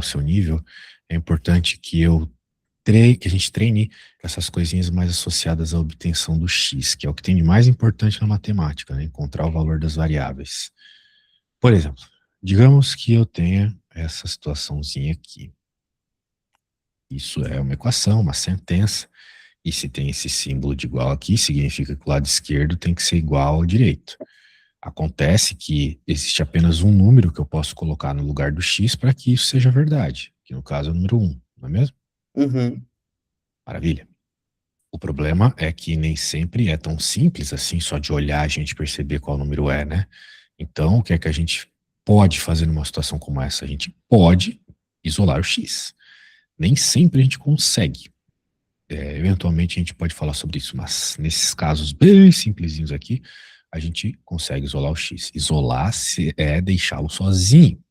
o seu nível, é importante que a gente treine essas coisinhas mais associadas à obtenção do x, que é o que tem de mais importante na matemática, né? Encontrar o valor das variáveis. Por exemplo, digamos que eu tenha essa situaçãozinha aqui. Isso é uma equação, uma sentença, e se tem esse símbolo de igual aqui, significa que o lado esquerdo tem que ser igual ao direito. Acontece que existe apenas um número que eu posso colocar no lugar do x para que isso seja verdade, que no caso é o número 1, não é mesmo? Uhum. Maravilha. O problema é que nem sempre é tão simples assim, só de olhar a gente perceber qual número é, né? Então, o que é que a gente pode fazer numa situação como essa? A gente pode isolar o x. Nem sempre a gente consegue. Eventualmente a gente pode falar sobre isso, mas nesses casos bem simplesinhos aqui, a gente consegue isolar o x. Isolar é deixá-lo sozinho.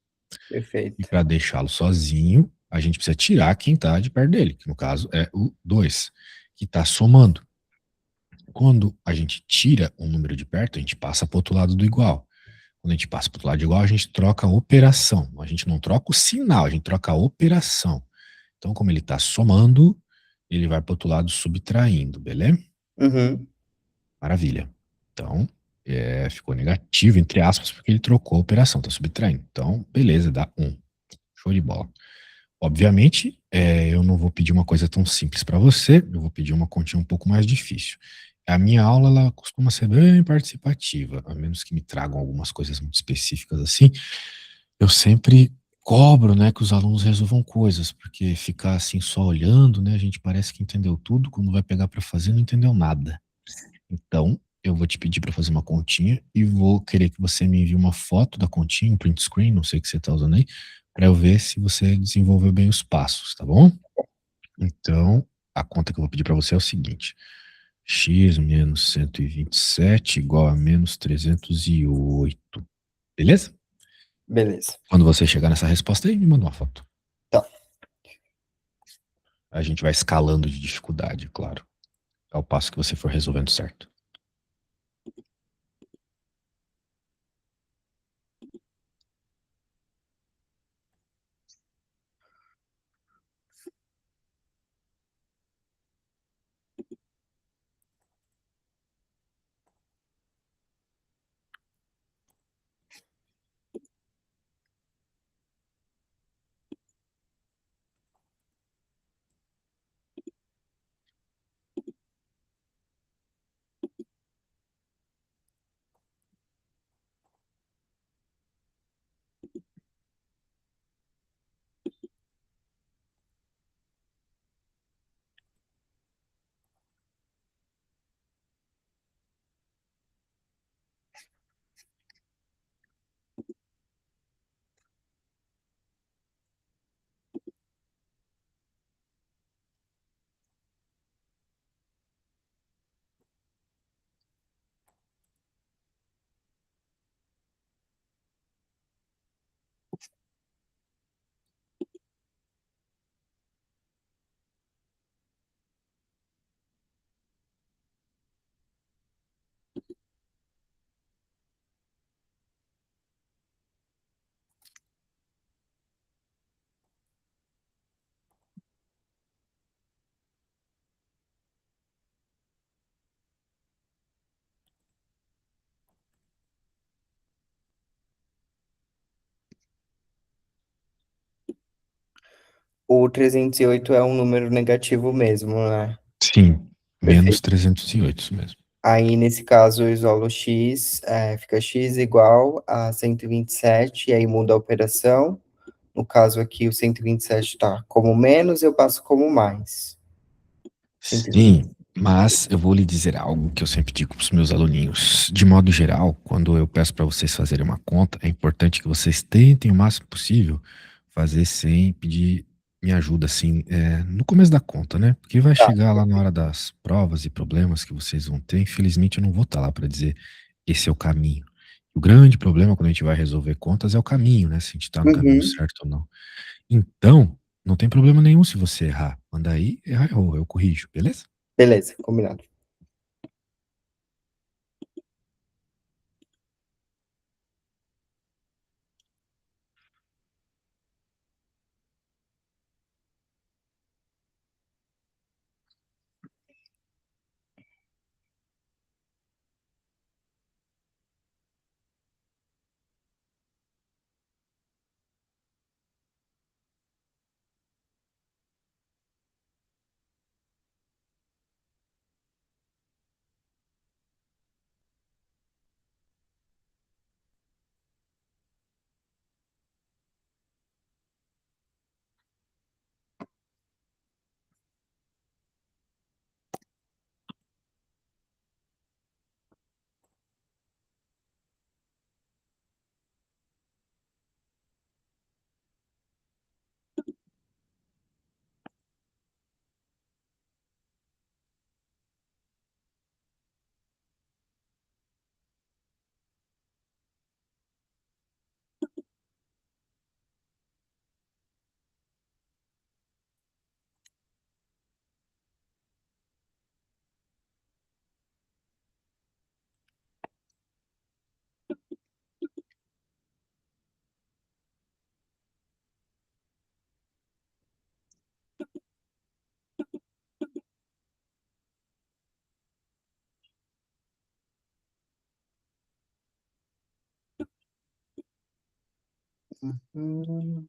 E Perfeito. para deixá-lo sozinho, a gente precisa tirar quem está de perto dele, que no caso é o 2, que está somando. Quando a gente tira um número de perto, a gente passa para o outro lado do igual. Quando a gente passa para o outro lado do igual, a gente troca a operação. A gente não troca o sinal, a gente troca a operação. Então, como ele está somando, ele vai para o outro lado subtraindo, beleza? Uhum. Maravilha. Então, ficou negativo, entre aspas, porque ele trocou a operação, está subtraindo. Então, beleza, dá 1. Show de bola. Obviamente, eu não vou pedir uma coisa tão simples para você, eu vou pedir uma continha um pouco mais difícil. A minha aula, ela costuma ser bem participativa, a menos que me tragam algumas coisas muito específicas assim. Eu sempre cobro, né, que os alunos resolvam coisas, porque ficar assim só olhando, né, a gente parece que entendeu tudo, quando vai pegar para fazer não entendeu nada. Então, eu vou te pedir para fazer uma continha e vou querer que você me envie uma foto da continha, um print screen, não sei o que você está usando aí, para eu ver se você desenvolveu bem os passos, tá bom? Então, a conta que eu vou pedir para você é o seguinte: x menos 127 igual a menos 308. Beleza? Beleza. Quando você chegar nessa resposta aí, me manda uma foto. Tá. A gente vai escalando de dificuldade, claro, ao passo que você for resolvendo certo. O 308 é um número negativo mesmo, né? Sim, menos Perfeito. 308, isso mesmo. Aí, nesse caso, eu isolo x, fica x igual a 127, e aí muda a operação. No caso aqui, o 127 está como menos, eu passo como mais. 120. Sim, mas eu vou lhe dizer algo que eu sempre digo para os meus aluninhos. De modo geral, quando eu peço para vocês fazerem uma conta, é importante que vocês tentem o máximo possível fazer sem pedir minha ajuda, assim, no começo da conta, né? Porque vai Tá. chegar lá na hora das provas e problemas que vocês vão ter. Infelizmente, eu não vou estar lá para dizer esse é o caminho. O grande problema quando a gente vai resolver contas é o caminho, né? Se a gente está no caminho Uhum. certo ou não. Então, não tem problema nenhum se você errar. Manda aí, errar, errou, eu corrijo, beleza? Beleza, combinado. Hum.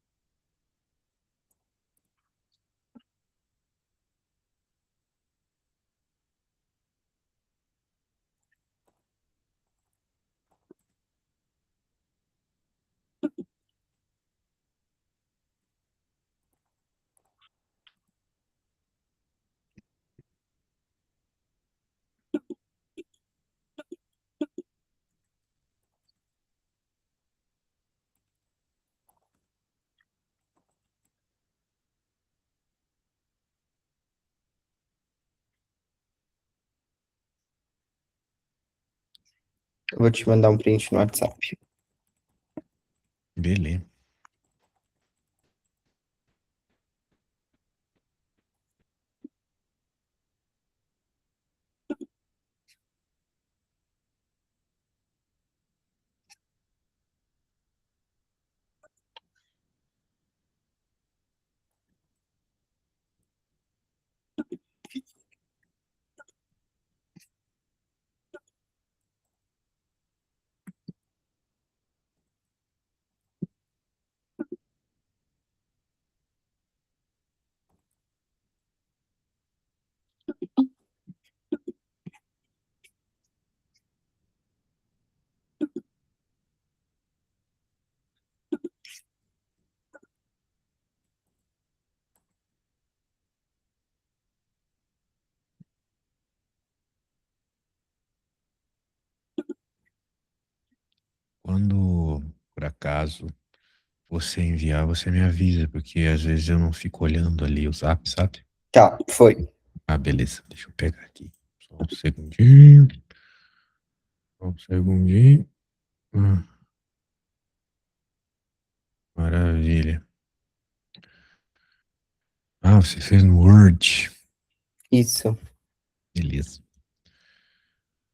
Eu vou te mandar um print no WhatsApp. Beleza. Quando, por acaso, você enviar, você me avisa, porque às vezes eu não fico olhando ali o zap, sabe? Tá, foi. Ah, beleza. Deixa eu pegar aqui. Só um segundinho. Só um segundinho. Hum, maravilha. Ah, você fez no Word. Isso. Beleza.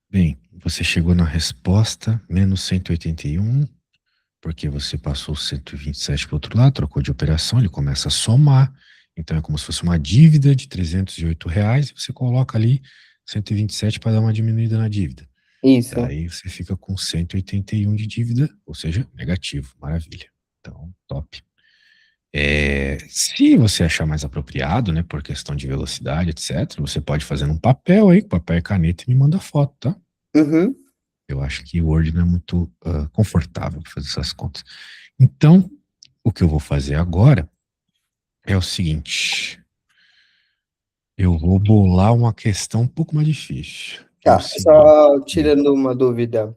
Bem, você chegou na resposta, menos 181, porque você passou 127 para o outro lado, trocou de operação, ele começa a somar. Então é como se fosse uma dívida de R$ 308, e você coloca ali 127 para dar uma diminuída na dívida. Isso. Daí você fica com 181 de dívida, ou seja, negativo. Maravilha. Então, top. Se você achar mais apropriado, né, por questão de velocidade, etc., você pode fazer num papel aí, com papel e caneta, e me manda foto, tá? Uhum. Eu acho que o Word não é muito confortável para fazer essas contas. Então, o que eu vou fazer agora é o seguinte: eu vou bolar uma questão um pouco mais difícil, que é o Tá, seguinte. só tirando uma dúvida.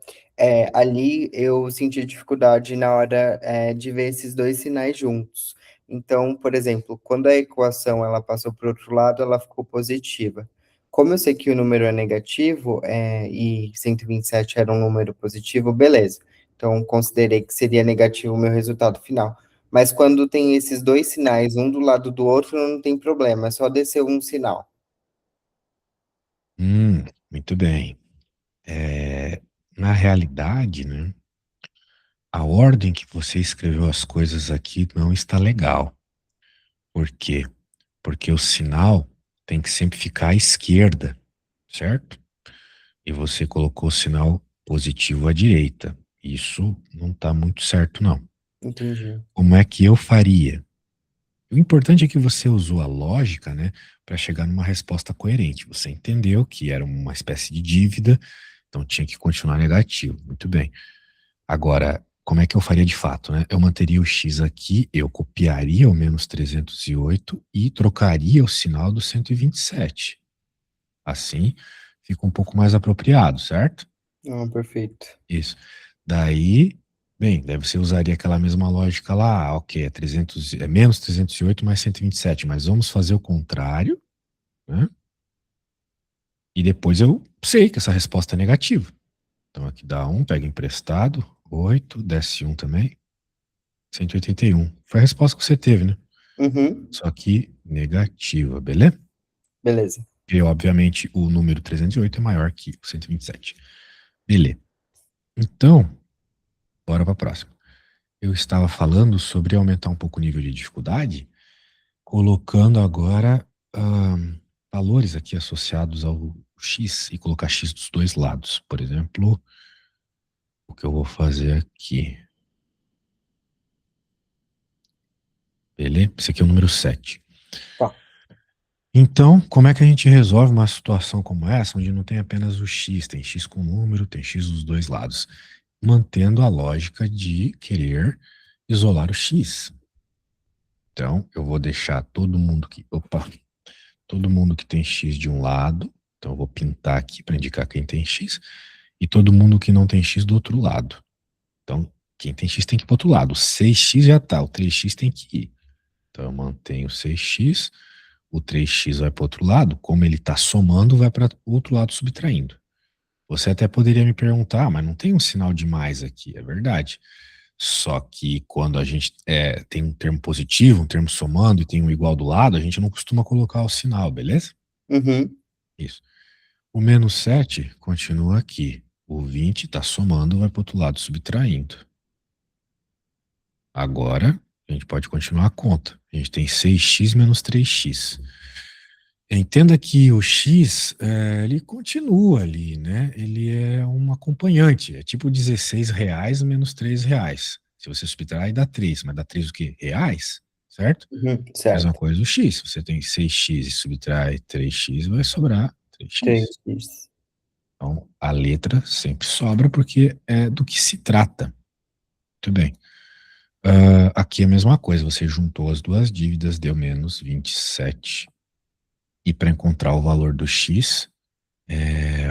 Ali eu senti dificuldade na hora, de ver esses dois sinais juntos. Então, por exemplo, quando a equação ela passou para o outro lado, ela ficou positiva. Como eu sei que o número é negativo, e 127 era um número positivo, beleza. Então, considerei que seria negativo o meu resultado final. Mas quando tem esses dois sinais, um do lado do outro, não tem problema, é só descer um sinal. Muito bem. É, na realidade, né, a ordem que você escreveu as coisas aqui não está legal. Por quê? Porque o sinal tem que sempre ficar à esquerda, certo? E você colocou o sinal positivo à direita. Isso não está muito certo, não. Entendi. Como é que eu faria? O importante é que você usou a lógica, né, para chegar numa resposta coerente. Você entendeu que era uma espécie de dívida, então tinha que continuar negativo. Muito bem. Agora, como é que eu faria de fato, né? Eu manteria o X aqui, eu copiaria o menos 308 e trocaria o sinal do 127. Assim, fica um pouco mais apropriado, certo? Ah, perfeito. Isso. Daí, bem, daí você usaria aquela mesma lógica lá, ok, é 300, é menos 308 mais 127, mas vamos fazer o contrário, né? E depois eu sei que essa resposta é negativa. Então aqui dá 1, pega emprestado, 8, desce 1 também, 181. Foi a resposta que você teve, né? Uhum, Só que negativa, beleza? beleza. E obviamente o número 308 é maior que o 127. Beleza. Então, bora para a próxima. Eu estava falando sobre aumentar um pouco o nível de dificuldade, colocando agora valores aqui associados ao x e colocar x dos dois lados. Por exemplo, o que eu vou fazer aqui? Beleza? Esse aqui é o número 7. Tá. Então, como é que a gente resolve uma situação como essa, onde não tem apenas o x, tem x com número, tem x dos dois lados, mantendo a lógica de querer isolar o x. Então, eu vou deixar todo mundo que tem x de um lado, então eu vou pintar aqui para indicar quem tem x, e todo mundo que não tem x do outro lado. Então, quem tem x tem que ir para o outro lado. O 6x já tá, o 3x tem que ir. Então, eu mantenho o 6x, o 3x vai para o outro lado, como ele está somando, vai para o outro lado subtraindo. Você até poderia me perguntar, mas não tem um sinal de mais aqui, é verdade. Só que quando a gente tem um termo positivo, um termo somando e tem um igual do lado, a gente não costuma colocar o sinal, beleza? Uhum. Isso. O menos 7 continua aqui. O 20 está somando, vai para o outro lado subtraindo. Agora, a gente pode continuar a conta. A gente tem 6x menos 3x. Entenda que o x, ele continua ali, né? Ele é um acompanhante. É tipo R$ 16 menos R$ 3. Se você subtrair, dá 3. Mas dá 3 o quê? Reais, certo? Uhum. Mesma Certo. coisa o x. Você tem 6x e subtrai 3x, vai sobrar 3x. 3x. Então, a letra sempre sobra porque é do que se trata. Muito bem. Aqui é a mesma coisa. Você juntou as duas dívidas, deu menos 27. E para encontrar o valor do x, é,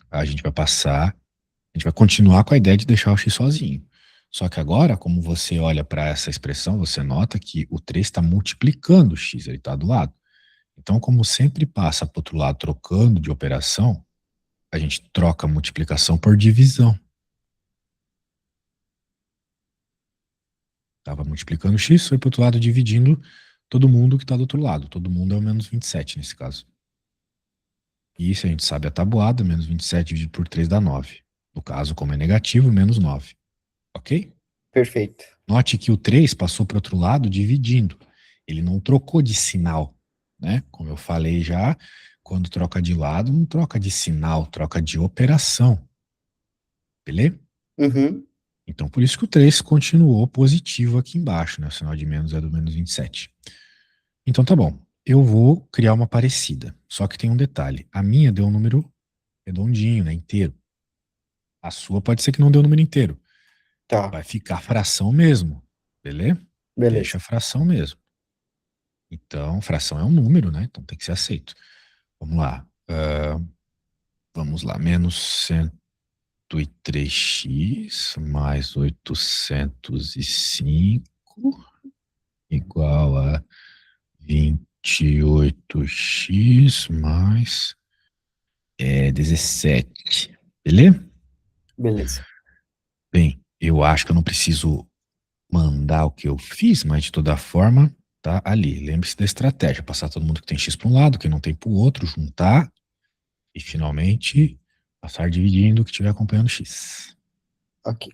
a gente vai passar, a gente vai continuar com a ideia de deixar o x sozinho. Só que agora, como você olha para essa expressão, você nota que o 3 está multiplicando o x, ele está do lado. Então, como sempre passa para o outro lado trocando de operação, a gente troca a multiplicação por divisão. Estava multiplicando x, foi para o outro lado dividindo todo mundo que está do outro lado. Todo mundo é o menos 27 nesse caso. E se a gente sabe a tabuada, menos 27 dividido por 3 dá 9. No caso, como é negativo, menos 9. Ok? Perfeito. Note que o 3 passou para o outro lado dividindo. Ele não trocou de sinal, né? Como eu falei já, quando troca de lado, não troca de sinal, troca de operação. Beleza? Uhum. Então, por isso que o 3 continuou positivo aqui embaixo, né? O sinal de menos é do menos 27. Então, tá bom. Eu vou criar uma parecida. Só que tem um detalhe. A minha deu um número redondinho, né? Inteiro. A sua pode ser que não dê o número inteiro. Tá. Vai ficar fração mesmo. Beleza? Deixa Beleza. a fração mesmo. Então, fração é um número, né? Então tem que ser aceito. Vamos lá. Vamos lá. Menos 103x mais 805 igual a 28x mais 17. Beleza? Beleza. Bem, eu acho que eu não preciso mandar o que eu fiz, mas de toda forma, tá ali. Lembre-se da estratégia: passar todo mundo que tem X para um lado, quem não tem para o outro, juntar e finalmente passar dividindo o que estiver acompanhando X. Ok.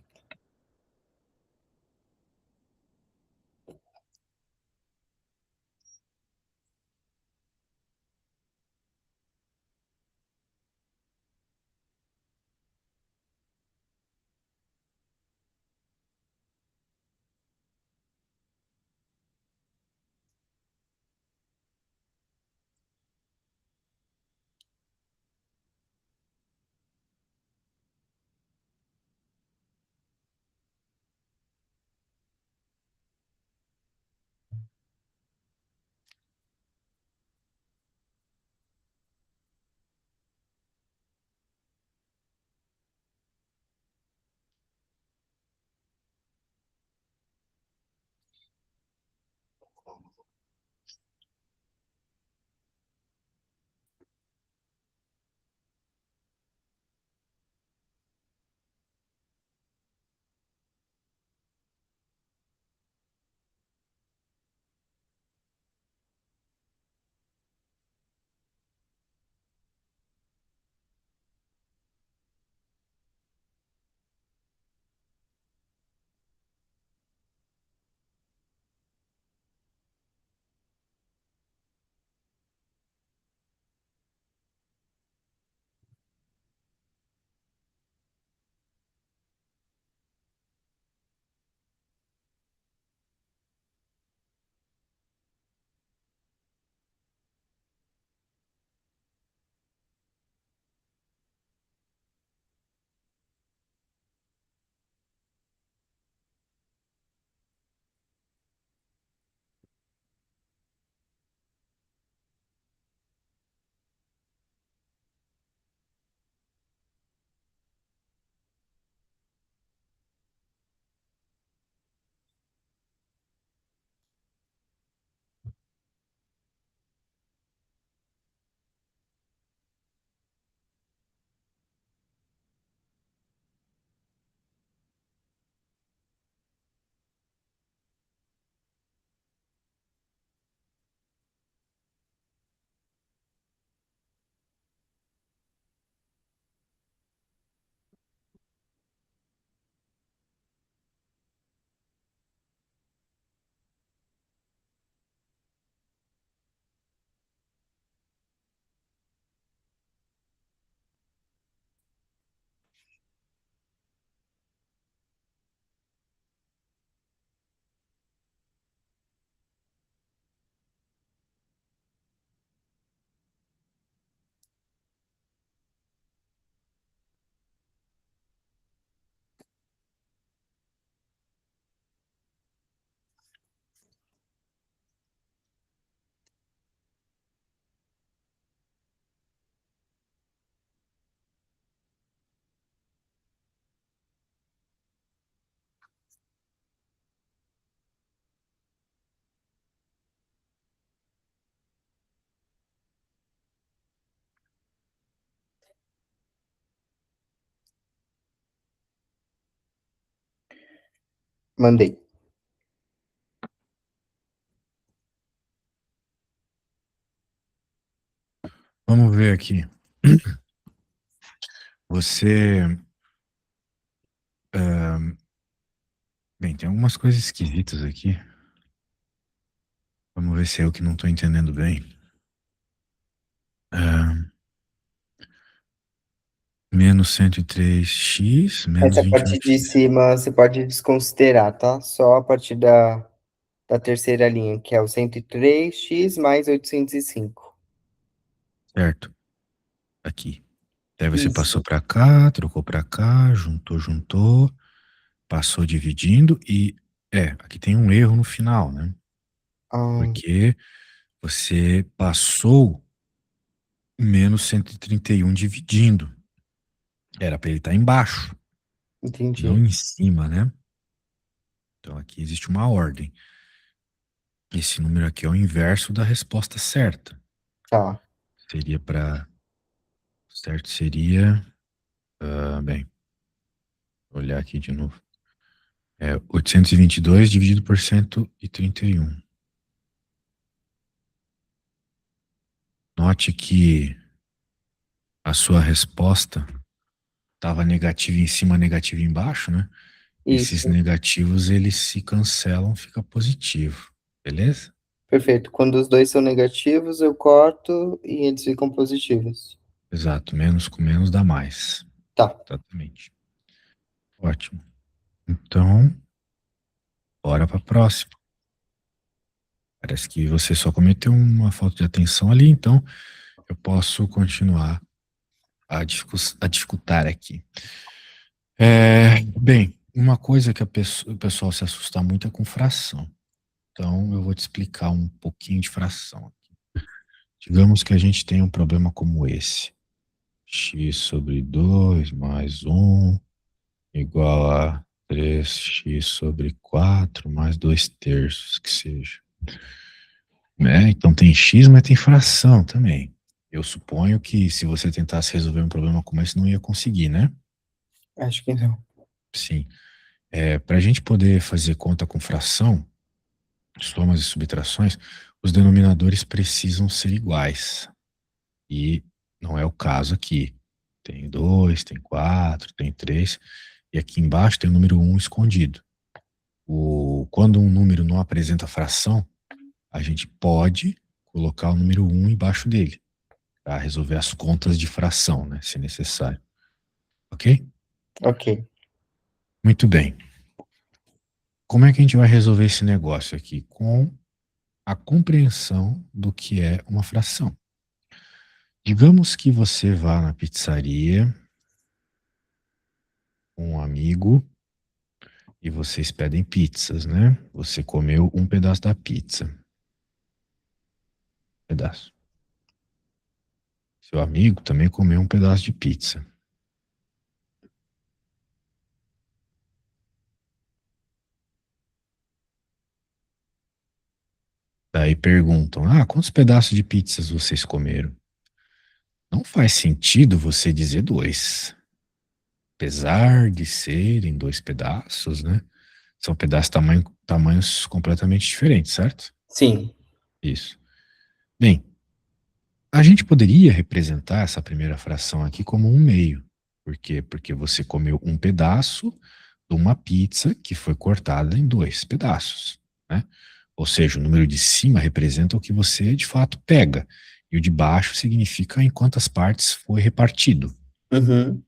Mandei. Vamos ver aqui. Você. Bem, tem algumas coisas esquisitas aqui. Vamos ver se é eu que não estou entendendo bem. Menos 103x, menos Essa parte de 21x. cima você pode desconsiderar, tá? Só a partir da terceira linha, que é o 103x mais 805. Certo? Aqui. Daí você Isso. passou para cá, trocou para cá, juntou, passou dividindo e. Aqui tem um erro no final, né? Ah, Porque você passou menos 131 dividindo. Era para ele estar embaixo, não entendi. em cima, né? Então aqui existe uma ordem. Esse número aqui é o inverso da resposta certa. Tá. Seria para. Certo seria. Bem, vou olhar aqui de novo. 822 dividido por 131. Note que a sua resposta estava negativa em cima, negativa embaixo, né? Esses Isso. negativos, eles se cancelam, fica positivo. Beleza? Perfeito. Quando os dois são negativos, eu corto e eles ficam positivos. Exato. Menos com menos dá mais. Tá. Exatamente. Ótimo. Então, bora para a próxima. Parece que você só cometeu uma falta de atenção ali, então eu posso continuar a dificultar aqui. Bem, uma coisa que o pessoal se assusta muito é com fração. Então, eu vou te explicar um pouquinho de fração aqui. Digamos que a gente tem um problema como esse. X sobre 2 mais 1 igual a 3x sobre 4 mais 2 terços, que seja. Então tem x, mas tem fração também. Eu suponho que se você tentasse resolver um problema como esse, não ia conseguir, né? Acho que não. Sim. Para a gente poder fazer conta com fração, somas e subtrações, os denominadores precisam ser iguais. E não é o caso aqui. Tem 2, tem 4, tem 3. E aqui embaixo tem o número 1 escondido. Quando um número não apresenta fração, a gente pode colocar o número 1 embaixo dele, para resolver as contas de fração, né, se necessário. Ok? Ok. Muito bem. Como é que a gente vai resolver esse negócio aqui? Com a compreensão do que é uma fração. Digamos que você vá na pizzaria com um amigo e vocês pedem pizzas, né? Você comeu um pedaço da pizza. Pedaço. Seu amigo também comeu um pedaço de pizza. Daí perguntam: quantos pedaços de pizzas vocês comeram? Não faz sentido você dizer dois. Apesar de serem dois pedaços, né? São pedaços tamanhos completamente diferentes, certo? Sim. Isso. Bem, a gente poderia representar essa primeira fração aqui como um meio. Por quê? Porque você comeu um pedaço de uma pizza que foi cortada em dois pedaços, né? Ou seja, o número de cima representa o que você de fato pega, e o de baixo significa em quantas partes foi repartido. Uhum.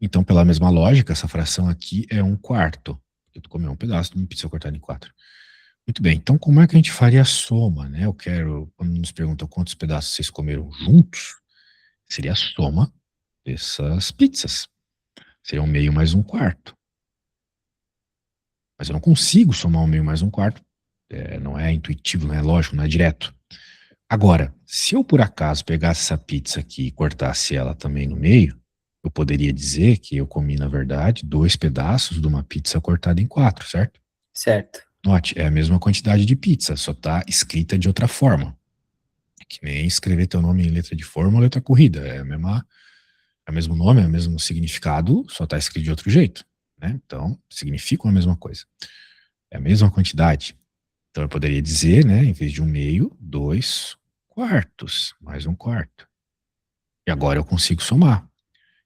Então, pela mesma lógica, essa fração aqui é um quarto, porque tu comeu um pedaço de uma pizza cortada em quatro. Muito bem, então como é que a gente faria a soma, né? Quando nos perguntam quantos pedaços vocês comeram juntos, seria a soma dessas pizzas. Seria um meio mais um quarto. Mas eu não consigo somar um meio mais um quarto. Não é intuitivo, não é lógico, não é direto. Agora, se eu por acaso pegasse essa pizza aqui e cortasse ela também no meio, eu poderia dizer que eu comi, na verdade, dois pedaços de uma pizza cortada em quatro, certo? Certo. Note, é a mesma quantidade de pizza, só está escrita de outra forma. É que nem escrever teu nome em letra de forma ou letra corrida. É o mesmo nome, é o mesmo significado, só está escrito de outro jeito. né? Então, significam a mesma coisa. É a mesma quantidade. Então, eu poderia dizer, né, em vez de 1/2, 2/4, mais 1/4. E agora eu consigo somar.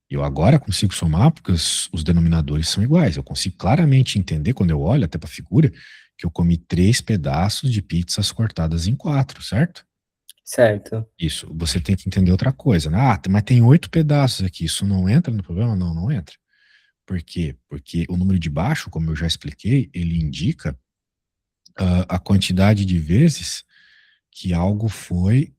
Eu agora consigo somar porque os denominadores são iguais. Eu consigo claramente entender, quando eu olho até para a figura, que eu comi 3 pedaços de pizzas cortadas em 4, certo? Certo. Isso. Você tem que entender outra coisa, né? Ah, mas tem 8 pedaços aqui. Isso não entra no problema? Não, não entra. Por quê? Porque o número de baixo, como eu já expliquei, ele indica a quantidade de vezes que algo foi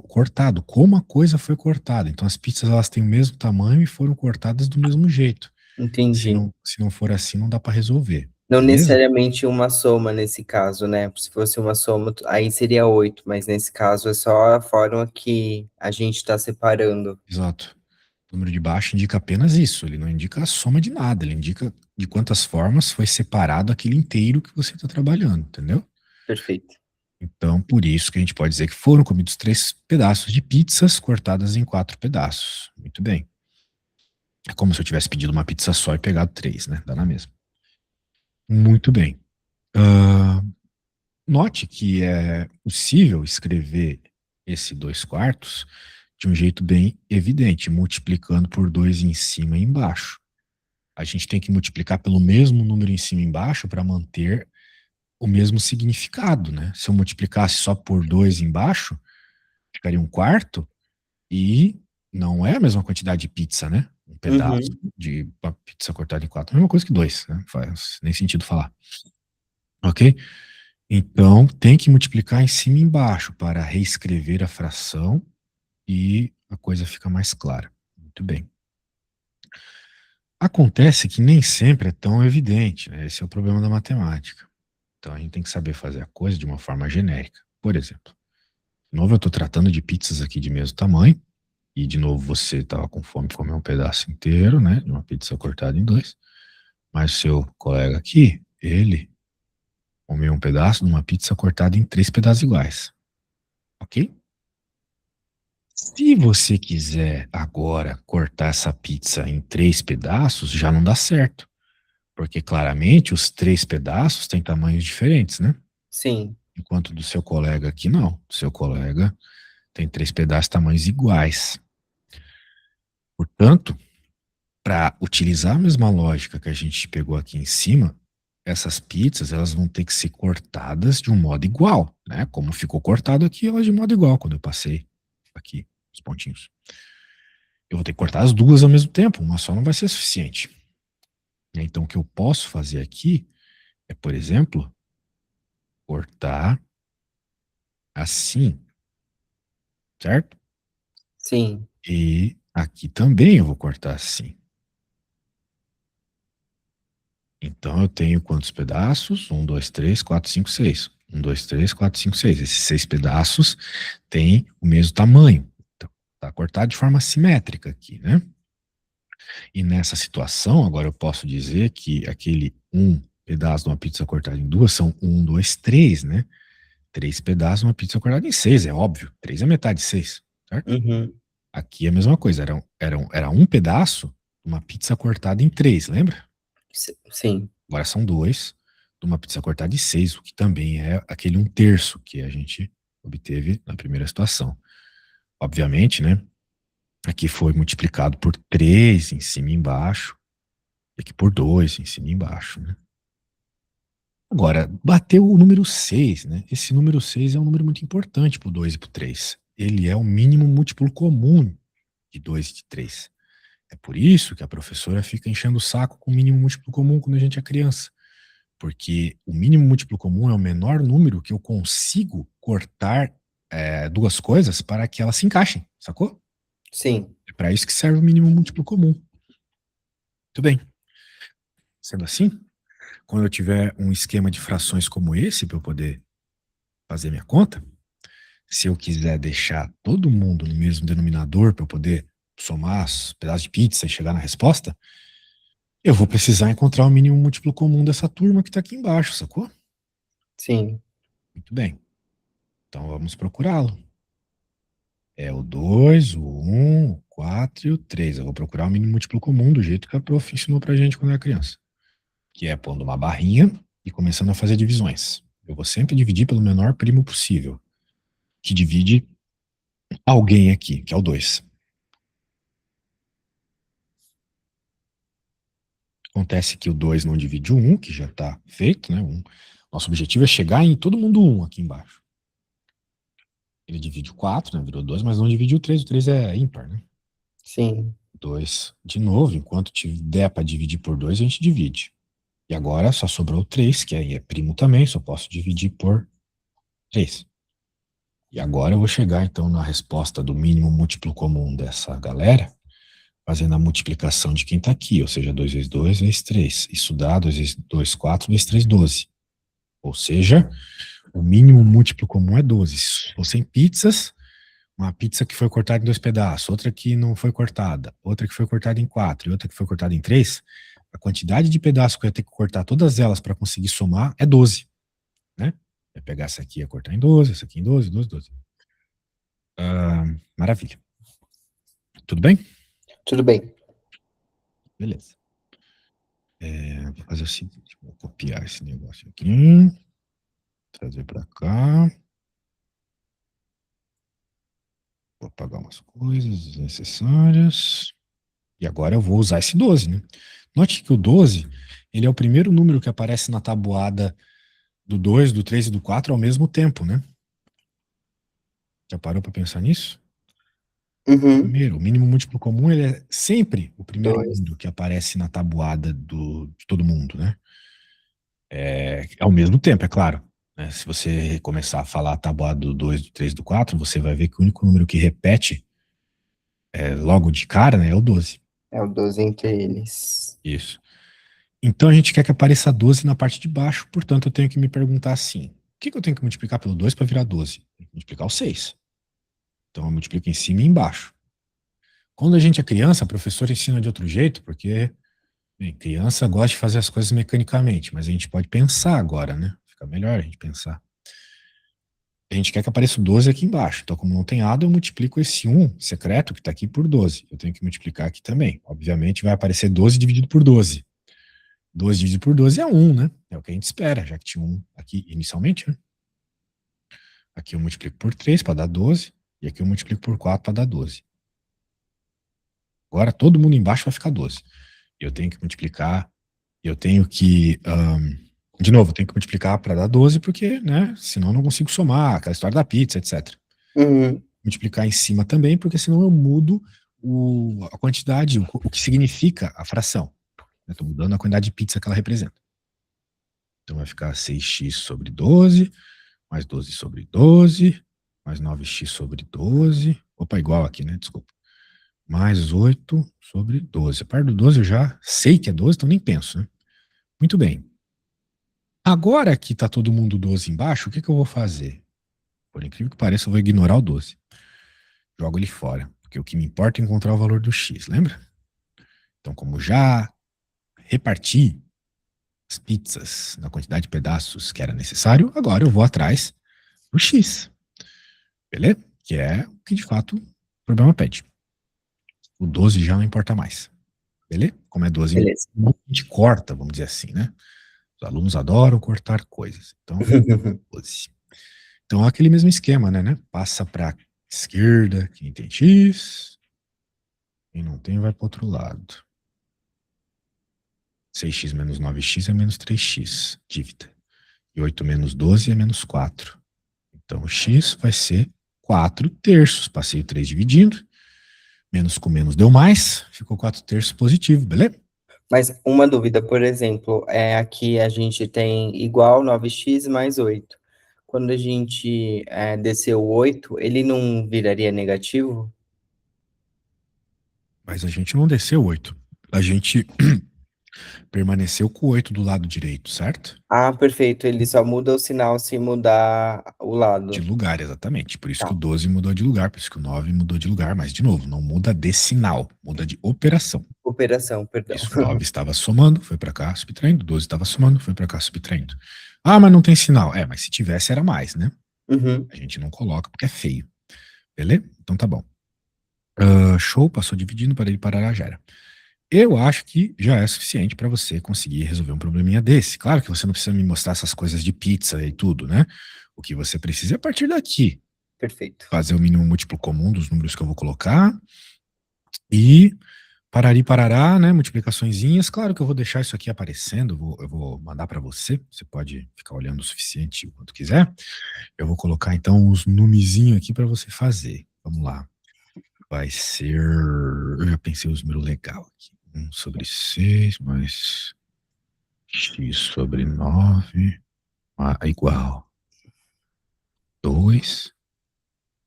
cortado, como a coisa foi cortada. Então, as pizzas elas têm o mesmo tamanho e foram cortadas do mesmo jeito. Entendi. Se não for assim, não dá para resolver. Não Beleza? necessariamente uma soma nesse caso, né? Se fosse uma soma, aí seria 8, mas nesse caso é só a forma que a gente está separando. Exato. O número de baixo indica apenas isso. Ele não indica a soma de nada. Ele indica de quantas formas foi separado aquele inteiro que você está trabalhando, entendeu? Perfeito. Então, por isso que a gente pode dizer que foram comidos 3 pedaços de pizzas cortadas em 4 pedaços. Muito bem. É como se eu tivesse pedido uma pizza só e pegado 3, né? Dá na mesma. Muito bem. Ah, note que é possível escrever esse 2/4 de um jeito bem evidente, multiplicando por 2 em cima e embaixo. A gente tem que multiplicar pelo mesmo número em cima e embaixo para manter o mesmo significado, né? Se eu multiplicasse só por 2 embaixo, ficaria 1/4 e não é a mesma quantidade de pizza, né? Um pedaço Uhum. de uma pizza cortada em 4 é a mesma coisa que 2, né? Faz nem sentido falar. Ok? Então, tem que multiplicar em cima e embaixo para reescrever a fração e a coisa fica mais clara. Muito bem. Acontece que nem sempre é tão evidente, né? Esse é o problema da matemática. Então, a gente tem que saber fazer a coisa de uma forma genérica. Por exemplo, de novo, eu estou tratando de pizzas aqui de mesmo tamanho, e de novo você estava com fome de comer um pedaço inteiro, né? De uma pizza cortada em 2. Mas o seu colega aqui, ele comeu um pedaço de uma pizza cortada em 3 pedaços iguais. Ok? Se você quiser agora cortar essa pizza em 3 pedaços, já não dá certo. Porque claramente os 3 pedaços têm tamanhos diferentes, né? Sim. Enquanto do seu colega aqui não. Do seu colega tem 3 pedaços tamanhos iguais. Portanto, para utilizar a mesma lógica que a gente pegou aqui em cima, essas pizzas elas vão ter que ser cortadas de um modo igual, né? Como ficou cortado aqui, elas de modo igual quando eu passei aqui os pontinhos. Eu vou ter que cortar as duas ao mesmo tempo, uma só não vai ser suficiente. Então, o que eu posso fazer aqui é, por exemplo, cortar assim, certo? Sim. E aqui também eu vou cortar assim. Então eu tenho quantos pedaços? Um, dois, três, quatro, cinco, seis. Um, dois, três, quatro, cinco, seis. Esses 6 pedaços têm o mesmo tamanho. Então, tá cortado de forma simétrica aqui, né? E nessa situação, agora eu posso dizer que aquele um pedaço de uma pizza cortada em duas são um, dois, três, né? 3 pedaços de uma pizza cortada em seis, é óbvio. Três é metade de seis, certo? Uhum. Aqui é a mesma coisa. Era um pedaço de uma pizza cortada em três, lembra? Sim. Agora são dois de uma pizza cortada em seis, o que também é aquele 1/3 que a gente obteve na primeira situação. Obviamente, né? Aqui foi multiplicado por 3 em cima e embaixo, e aqui por 2 em cima e embaixo, né? Agora, bateu o número 6, né? Esse número 6 é um número muito importante para o 2 e para o 3. Ele é o mínimo múltiplo comum de 2 e de 3. É por isso que a professora fica enchendo o saco com o mínimo múltiplo comum quando a gente é criança. Porque o mínimo múltiplo comum é o menor número que eu consigo cortar duas coisas para que elas se encaixem, sacou? Sim. É para isso que serve o mínimo múltiplo comum. Muito bem. Sendo assim, quando eu tiver um esquema de frações como esse para eu poder fazer minha conta, se eu quiser deixar todo mundo no mesmo denominador para eu poder somar os pedaços de pizza e chegar na resposta, eu vou precisar encontrar o mínimo múltiplo comum dessa turma que está aqui embaixo, sacou? Sim. Muito bem. Então vamos procurá-lo. É o 2, o 1, o 4 e o 3. Eu vou procurar o mínimo múltiplo comum do jeito que a prof ensinou pra gente quando era criança. Que é pondo uma barrinha e começando a fazer divisões. Eu vou sempre dividir pelo menor primo possível, que divide alguém aqui, que é o 2. Acontece que o 2 não divide o 1, que já está feito, né? Nosso objetivo é chegar em todo mundo 1 aqui embaixo. Ele divide o 4, né? Virou 2, mas não divide o 3. O 3 é ímpar, né? Sim. 2. De novo, enquanto der para dividir por 2, a gente divide. E agora só sobrou o 3, que aí é primo também, só posso dividir por 3. E agora eu vou chegar, então, na resposta do mínimo múltiplo comum dessa galera, fazendo a multiplicação de quem está aqui, ou seja, 2 vezes 2 vezes 3. Isso dá 2 vezes 2, 4 vezes 3, 12. Ou seja, o mínimo múltiplo comum é 12. Se fossem pizzas, uma pizza que foi cortada em 2 pedaços, outra que não foi cortada, outra que foi cortada em 4 e outra que foi cortada em 3, a quantidade de pedaços que eu ia ter que cortar todas elas para conseguir somar é 12. Né? Eu ia pegar essa aqui e cortar em 12, essa aqui em 12, 12, 12. Maravilha. Tudo bem? Tudo bem. Beleza. Vou fazer o seguinte, vou copiar esse negócio aqui, trazer para cá. Vou apagar umas coisas desnecessárias. E agora eu vou usar esse 12, né? Note que o 12, ele é o primeiro número que aparece na tabuada do 2, do 3 e do 4 ao mesmo tempo, né? Já parou para pensar nisso? Uhum. Primeiro, o mínimo múltiplo comum, ele é sempre o primeiro 2. número que aparece na tabuada de todo mundo, né? Ao mesmo tempo, é claro. Né? Se você começar a falar a tabuada do 2, do 3 e do 4, você vai ver que o único número que repete logo de cara, né, é o 12. É o 12 entre eles. Isso. Então a gente quer que apareça 12 na parte de baixo, portanto eu tenho que me perguntar assim: o que eu tenho que multiplicar pelo 2 para virar 12? Tenho que multiplicar o 6. Então eu multiplico em cima e embaixo. Quando a gente é criança, a professora ensina de outro jeito, porque bem, criança gosta de fazer as coisas mecanicamente, mas a gente pode pensar agora, né? Fica melhor a gente pensar. A gente quer que apareça o 12 aqui embaixo. Então, como não tem nada, eu multiplico esse 1 secreto que está aqui por 12. Eu tenho que multiplicar aqui também. Obviamente, vai aparecer 12 dividido por 12. 12 dividido por 12 é 1, né? É o que a gente espera, já que tinha 1 aqui inicialmente, né? Aqui eu multiplico por 3 para dar 12. E aqui eu multiplico por 4 para dar 12. Agora, todo mundo embaixo vai ficar 12. Eu tenho que multiplicar, eu tenho que... de novo, eu tenho que multiplicar para dar 12, porque, né? Senão eu não consigo somar, aquela história da pizza, etc. Uhum. Multiplicar em cima também, porque senão eu mudo a quantidade, o que significa a fração. Estou mudando a quantidade de pizza que ela representa. Então vai ficar 6x sobre 12, mais 12 sobre 12, mais 9x sobre 12. Opa, igual aqui, né? Desculpa. Mais 8 sobre 12. A parte do 12 eu já sei que é 12, então nem penso, né? Muito bem. Agora que está todo mundo 12 embaixo, o que eu vou fazer? Por incrível que pareça, eu vou ignorar o 12. Jogo ele fora, porque o que me importa é encontrar o valor do x, lembra? Então, como já reparti as pizzas na quantidade de pedaços que era necessário, agora eu vou atrás do x, beleza? Que é o que de fato o problema pede. O 12 já não importa mais, beleza? Como é 12, Beleza. a gente corta, vamos dizer assim, né? Os alunos adoram cortar coisas. Então, 12. Então, é aquele mesmo esquema, né? Passa para esquerda, quem tem x, quem não tem vai para outro lado. 6x menos 9x é menos 3x, dívida. E 8 menos 12 é menos 4. Então, o x vai ser 4 terços. Passei o 3 dividindo. Menos com menos deu mais. Ficou 4 terços positivo, beleza? Mas uma dúvida, por exemplo, aqui a gente tem igual 9x mais 8. Quando a gente descer o 8, ele não viraria negativo? Mas a gente não desceu 8. A gente permaneceu com o 8 do lado direito, certo? Ah, perfeito. Ele só muda o sinal se mudar o De lado. lugar, exatamente. Por isso que Tá. o 12 mudou de lugar, por isso que o 9 mudou de lugar, mas de novo, não muda de sinal, muda de operação. Operação, perdão. Isso, 9 estava somando, foi para cá, subtraindo, 12 estava somando, foi para cá, subtraindo. Ah, mas não tem sinal. Mas se tivesse era mais, né? Uhum. A gente não coloca porque é feio. Beleza? Então tá bom. Show, passou dividindo para ele parar já era. Eu acho que já é suficiente para você conseguir resolver um probleminha desse. Claro que você não precisa me mostrar essas coisas de pizza e tudo, né? O que você precisa é a partir daqui Perfeito. fazer o mínimo múltiplo comum dos números que eu vou colocar e parari parará, né? Multiplicaçõezinhas. Claro que eu vou deixar isso aqui aparecendo, eu vou mandar para você. Você pode ficar olhando o suficiente quanto quiser. Eu vou colocar então os numezinhos aqui para você fazer. Vamos lá. Vai ser. Eu já pensei os números legal aqui. 1/6 mais x sobre 9 igual 2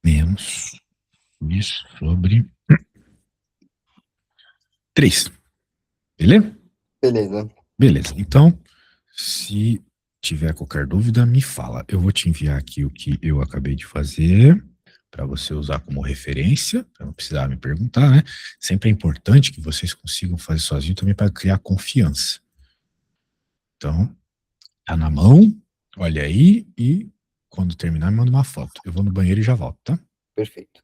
menos x sobre 3. Beleza? Beleza. Beleza. Então, se tiver qualquer dúvida, me fala. Eu vou te enviar aqui o que eu acabei de fazer para você usar como referência, para não precisar me perguntar, né? Sempre é importante que vocês consigam fazer sozinho também para criar confiança. Então, tá na mão, olha aí e quando terminar, me manda uma foto. Eu vou no banheiro e já volto, tá? Perfeito.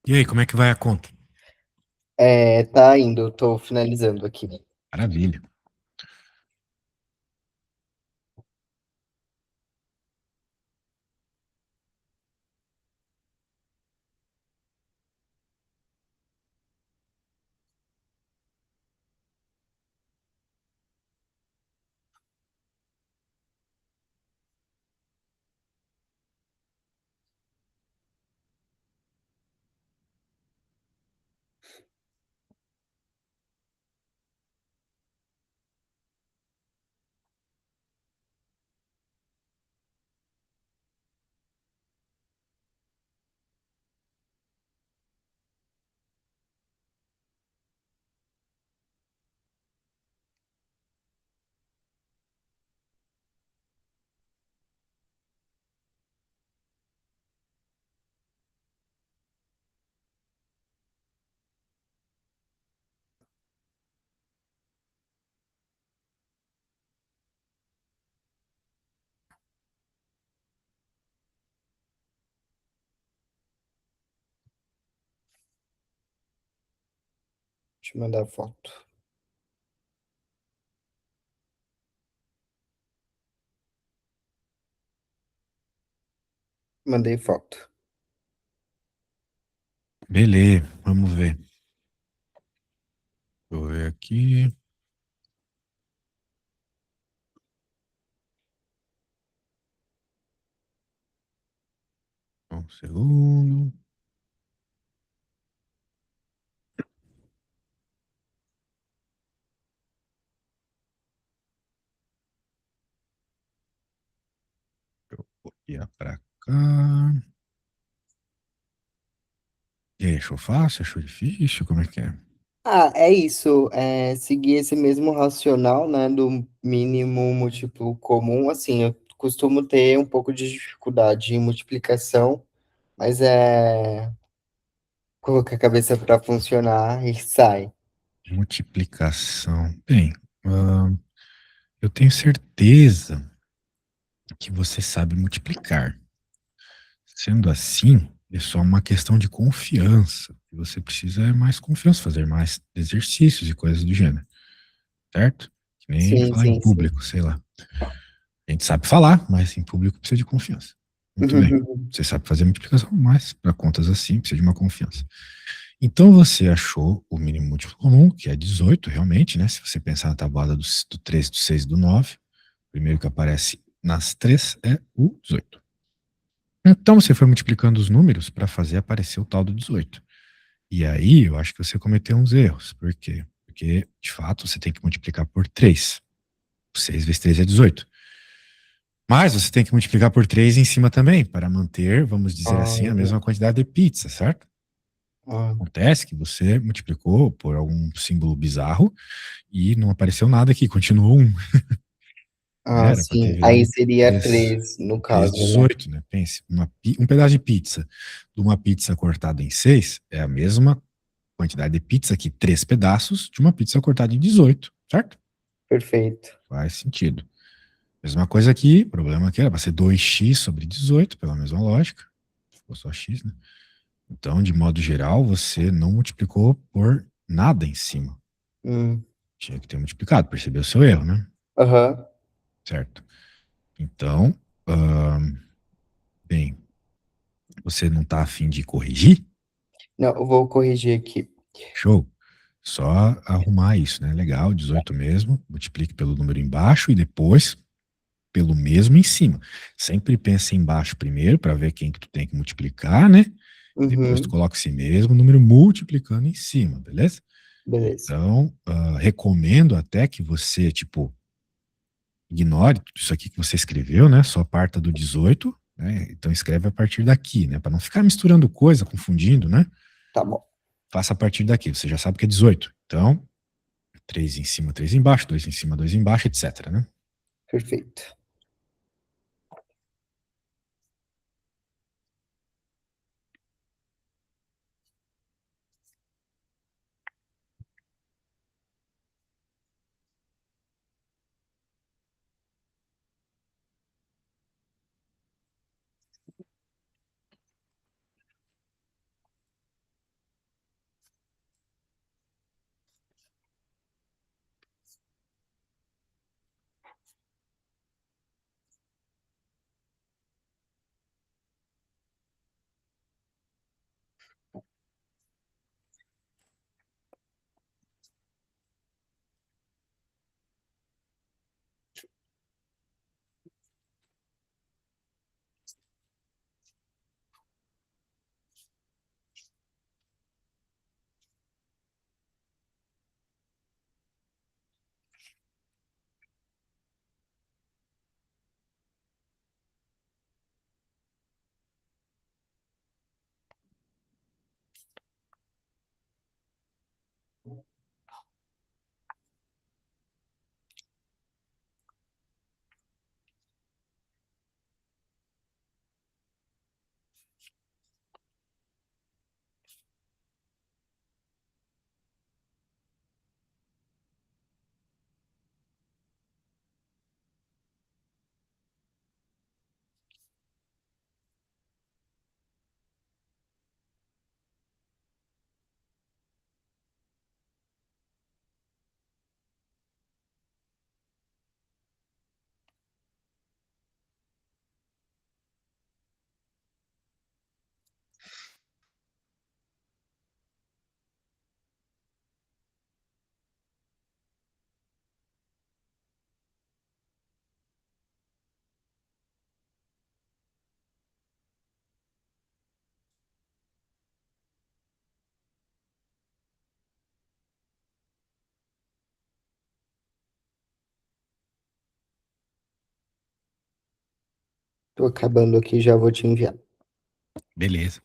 E aí, como é que vai a conta? Tá indo, eu tô finalizando aqui. Maravilha. Deixa eu mandar foto. Mandei foto. Beleza, vamos ver. Vou ver aqui. Um segundo. Eu vou copiar pra cá. E aí, achou fácil? Achou difícil? Como é que é? Ah, é isso. Seguir esse mesmo racional, né, do mínimo múltiplo comum. Assim, eu costumo ter um pouco de dificuldade em multiplicação, mas colocar a cabeça para funcionar e sai. Multiplicação. Bem, eu tenho certeza que você sabe multiplicar. Sendo assim, é só uma questão de confiança. Você precisa é mais confiança, fazer mais exercícios e coisas do gênero, certo? Que nem Sim, falar em sim, sim. público, sei lá. A gente sabe falar, mas em público precisa de confiança. Muito bem. Você sabe fazer multiplicação, mas para contas assim precisa de uma confiança. Então você achou o mínimo múltiplo comum, que é 18, realmente, né? Se você pensar na tabuada do 3, do 6 e do 9, o primeiro que aparece nas três é o 18. Então você foi multiplicando os números para fazer aparecer o tal do 18. E aí eu acho que você cometeu uns erros. Por quê? Porque, de fato, você tem que multiplicar por 3. 6 vezes 3 é 18. Mas você tem que multiplicar por 3 em cima também, para manter, vamos dizer Ah, assim, a mesma quantidade de pizza, certo? ah, Acontece que você multiplicou por algum símbolo bizarro e não apareceu nada aqui, continuou um, né? Era para ter sim. Aí virado seria 3, 3 no 3, caso, né? 18, né? Pense, um pedaço de pizza de uma pizza cortada em 6 é a mesma quantidade de pizza que 3 pedaços de uma pizza cortada em 18, certo? Perfeito. Faz sentido. Mesma coisa aqui, o problema aqui era para ser 2x sobre 18, pela mesma lógica. Ficou só x, né? Então, de modo geral, você não multiplicou por nada em cima. Hum. Tinha que ter multiplicado, percebeu o seu erro, né? Aham. Certo. Então, bem, você não está afim de corrigir? Não, eu vou corrigir aqui. Show. Só arrumar isso, né? Legal, 18 mesmo. Multiplique pelo número embaixo e depois pelo mesmo em cima. Sempre pensa embaixo primeiro para ver quem que tu tem que multiplicar, né? Depois tu Uhum. coloca esse mesmo número multiplicando em cima, beleza? Beleza. Então, recomendo até que você, tipo, ignore tudo isso aqui que você escreveu, né? Só parta do 18, né? Então escreve a partir daqui, né? Para não ficar misturando coisa, confundindo, né? Tá bom. Faça a partir daqui. Você já sabe que é 18. Então, 3 em cima, 3 embaixo, 2 em cima, 2 embaixo, etc, né? Perfeito. Tô acabando aqui, já vou te enviar. Beleza.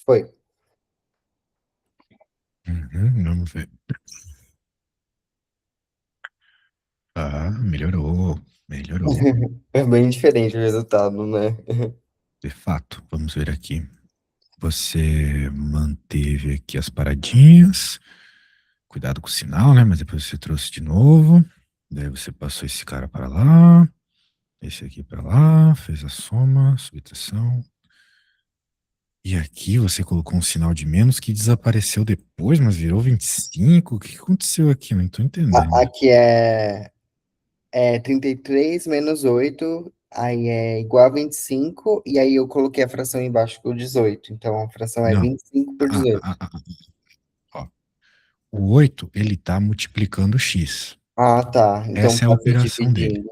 Foi. Vamos ver. Ah, melhorou. Melhorou. É bem diferente o resultado, né? De fato, vamos ver aqui. Você manteve aqui as paradinhas. Cuidado com o sinal, né? Mas depois você trouxe de novo. Daí você passou esse cara para lá. Esse aqui para lá. Fez a soma, subtração. E aqui você colocou um sinal de menos que desapareceu depois, mas virou 25. O que aconteceu aqui? Não tô entendendo. Aqui é 33 menos 8, aí é igual a 25, e aí eu coloquei a fração embaixo do 18. Então, a fração é Não. 25 por Ah, 18. ah, ah, ah, ó. O 8 ele tá multiplicando o x. Ah, tá. Então, Essa é a pode ir operação dele. dividindo.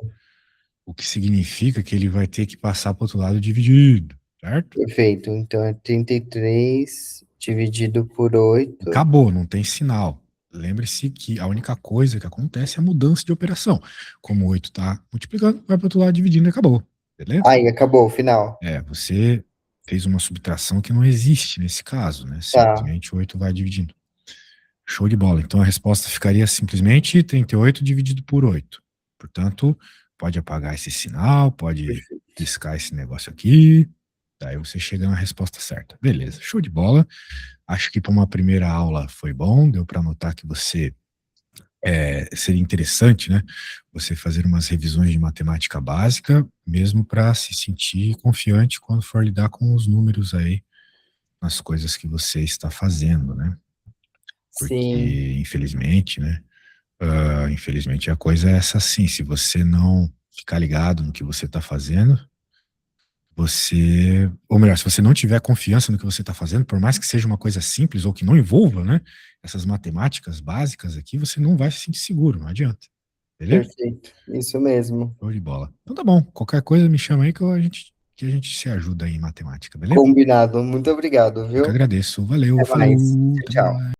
O que significa que ele vai ter que passar para o outro lado dividido, certo? Perfeito. Então, é 33 dividido por 8. Acabou, não tem sinal. Lembre-se que a única coisa que acontece é a mudança de operação. Como o 8 está multiplicando, vai para o outro lado dividindo e acabou. Beleza? Aí, acabou o final. Você fez uma subtração que não existe nesse caso, né? Tá, Simplesmente o 8 vai dividindo. Show de bola. Então a resposta ficaria simplesmente 38 dividido por 8. Portanto, pode apagar esse sinal, pode perfeito. riscar esse negócio aqui. Daí você chega na resposta certa. Beleza, show de bola. Acho que para uma primeira aula foi bom, deu para notar que você seria interessante, né? Você fazer umas revisões de matemática básica, mesmo para se sentir confiante quando for lidar com os números aí nas coisas que você está fazendo, né? Sim, Porque, infelizmente, né? Infelizmente a coisa é essa sim. Se você não ficar ligado no que você está fazendo, ou melhor, se você não tiver confiança no que você está fazendo, por mais que seja uma coisa simples ou que não envolva, né, essas matemáticas básicas aqui, você não vai se sentir seguro, não adianta. Beleza? perfeito. Isso mesmo. Show de bola. Então tá bom. Qualquer coisa me chama aí que a gente se ajuda aí em matemática, beleza? Combinado. Muito obrigado, Eu que viu? agradeço. Valeu, Até mais. falou, Tchau, até tchau. mais.